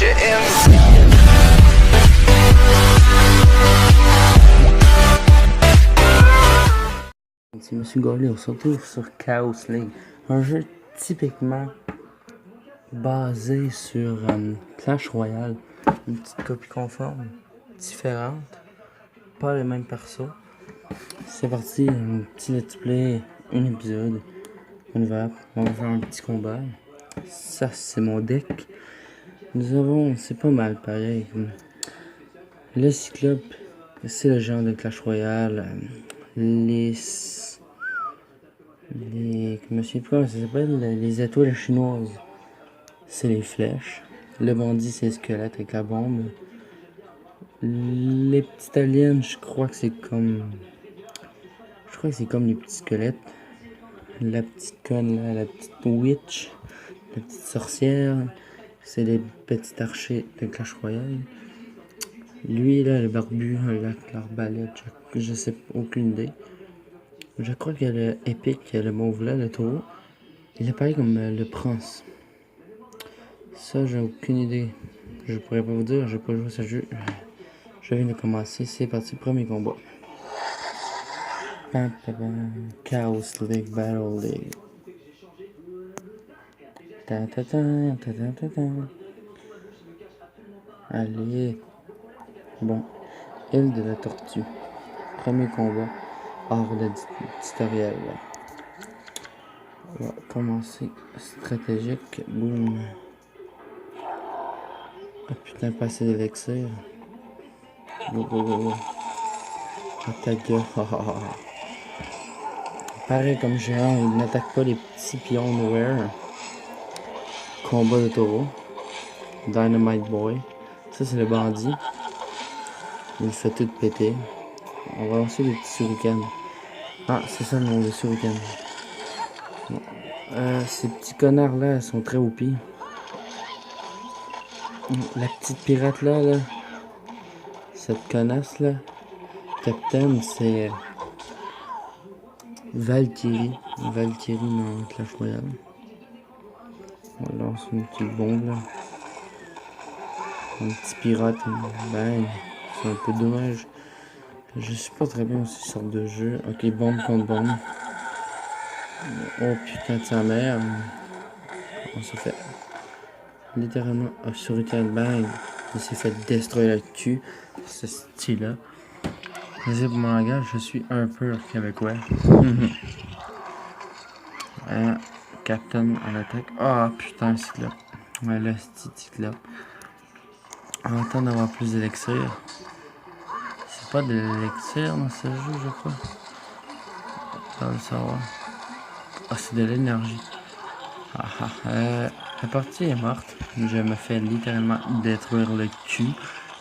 you in. C'est Monsieur Gaulet, on se retrouve sur Chaos League, un jeu typiquement basé sur Clash Royale, une petite copie conforme, différente, pas les mêmes persos. C'est parti, un petit let's play, un épisode, on va faire un petit combat. Ça c'est mon deck. Nous avons, c'est pas mal pareil, le Cyclope, c'est le genre de Clash Royale, je me souviens plus comment ça s'appelle, les étoiles chinoises, c'est les flèches. Le bandit, c'est le squelette avec la bombe. Les petites aliens, je crois que c'est comme les petits squelettes. La petite conne là, la petite witch, la petite sorcière, c'est les petits archers de Clash Royale. Lui là, le barbu, l'arbalète, je sais aucune idée. Je crois qu'il y a le épique, il y a le mauve là, le taureau. Il apparaît comme le prince. Ça, j'ai aucune idée. Je pourrais pas vous dire, j'ai pas joué à ce jeu. Je viens de commencer, c'est parti, premier combat. Chaos League, Battle League. Allez. Bon, île de la tortue. Premier combat. Hors le tutoriel. On va commencer stratégique. Boum. Ah putain, pas assez d'élixir. Go. Ah, ta gueule. Pareil comme géant, il n'attaque pas les petits pions nowhere. Combat de taureau. Dynamite Boy. Ça c'est le bandit. Il fait tout péter. On va lancer des petits shurikens. Ah, c'est ça le nom des shurikens. Bon. Ces petits connards là sont très OP. La petite pirate là, cette connasse là, Captain, c'est Valkyrie dans Clash Royale. On lance une petite bombe là. Un petit pirate, bang, c'est un peu dommage. Je suis pas très bien aussi sorte de jeu. Ok, bombe contre bombe. Oh putain de sa mère. On se fait littéralement un shuriken bang. Il s'est fait détruire le cul. Ce style-là. Désolé pour mon langage, je suis un peu québécois. Captain en attaque. Ah putain, Cyclope. Ouais, le Cyclope. On va attendre d'avoir plus d'élixir. C'est pas de l'élixir dans ce jeu, je crois. On va le savoir. Ah, c'est de l'énergie. La partie est morte. Je me fais littéralement détruire le cul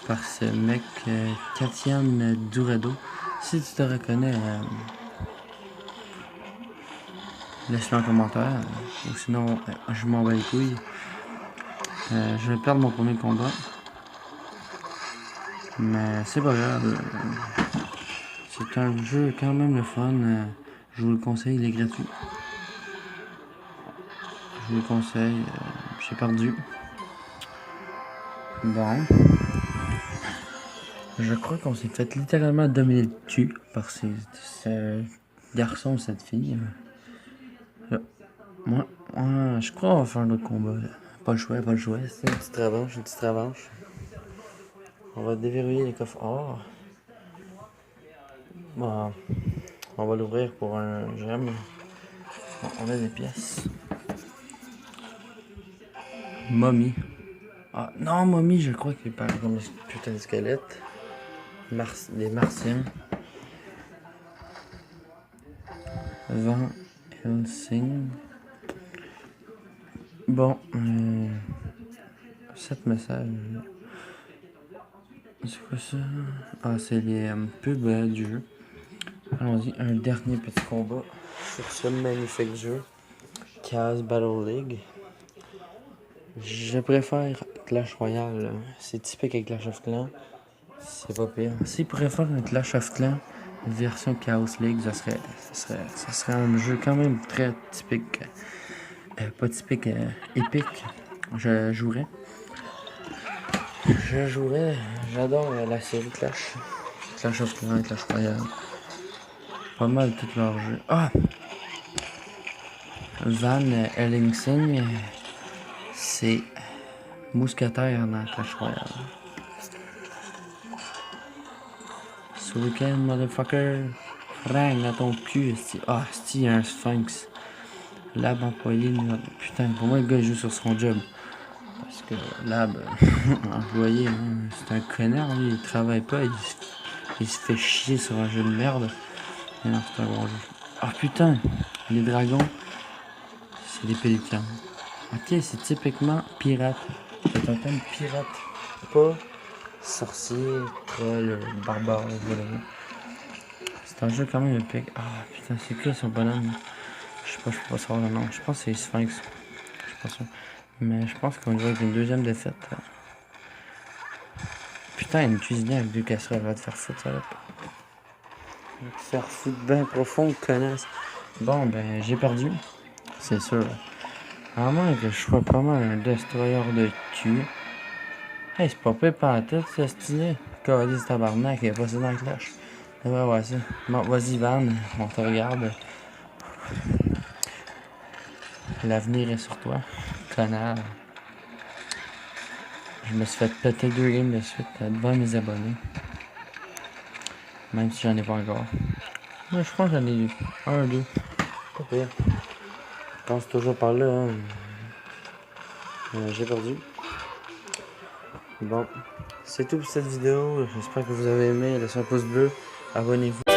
par ce mec Katian Durado. Si tu te reconnais, laisse-le en commentaire. Ou sinon, je m'en bats les couilles. Je vais perdre mon premier combat. Mais c'est pas grave. C'est un jeu quand même le fun. Je vous le conseille, il est gratuit. Je vous le conseille. J'ai perdu. Bon. Je crois qu'on s'est fait littéralement dominer le cul par ce garçon ou cette fille. Moi, je crois qu'on va faire un autre combat. Pas le choix. C'est une petite revanche. On va déverrouiller les coffres or. Bon, on va l'ouvrir pour un gemme. Bon, on a des pièces. Mommy. Ah non, Mommy, je crois qu'il est pareil comme les putains de squelettes. Les martiens. Van Helsing. Bon, 7 messages. C'est quoi ça? Ah, c'est les pubs du jeu. Allons-y, un dernier petit combat sur ce magnifique jeu. Chaos Battle League. Je préfère Clash Royale. C'est typique avec Clash of Clans. C'est pas pire. S'ils préfèrent un Clash of Clans version Chaos League, ça serait un jeu quand même très typique. Pas typique, épique. Je jouerais. je jouerais, j'adore la série Clash. Clash of Clans, Clash Royale. Pas mal tout leur jeu. Ah! Van Helsing, c'est mousquetaire dans Clash Royale. Ce week-end, motherfucker. Frank dans ton cul, esti. Ah, esti, il y a un sphinx. Lab employé, putain, pour moi, le gars, il joue sur son job. Parce que Lab, employé, hein, c'est un connard, lui, il travaille pas, il se fait chier sur un jeu de merde. Mais non, c'est un bon jeu. Ah, putain, les dragons, c'est des pélicans. Ok, c'est typiquement pirate. C'est un thème pirate. Pas sorcier, troll, barbare, voilà. C'est un jeu quand même épique. Ah putain, c'est quoi son bonhomme? Je sais pas, je peux pas savoir le nom. Je pense que c'est Sphinx. Je suis pas sûr. Mais je pense qu'on joue avec une deuxième défaite. Putain, une cuisinière avec deux casseroles, va te faire foutre, ça là. Va te faire foutre bien profond, connasse. Bon, ben, j'ai perdu. C'est sûr. À moins que je sois pas mal un destroyer de cul. Hey, c'est pas pire par la tête, ce stylé. Calice tabarnak, il est passé dans le clash. Ouais, ouais, ça. Bon, vas-y, Van, on te regarde. L'avenir est sur toi, connard. Je me suis fait péter 2 games de suite devant mes abonnés. Même si j'en ai pas encore. Mais je pense que j'en ai eu 1, 2. Pas pire. Je pense toujours par là, hein. J'ai perdu. Bon, c'est tout pour cette vidéo. J'espère que vous avez aimé. Laissez un pouce bleu. Abonnez-vous.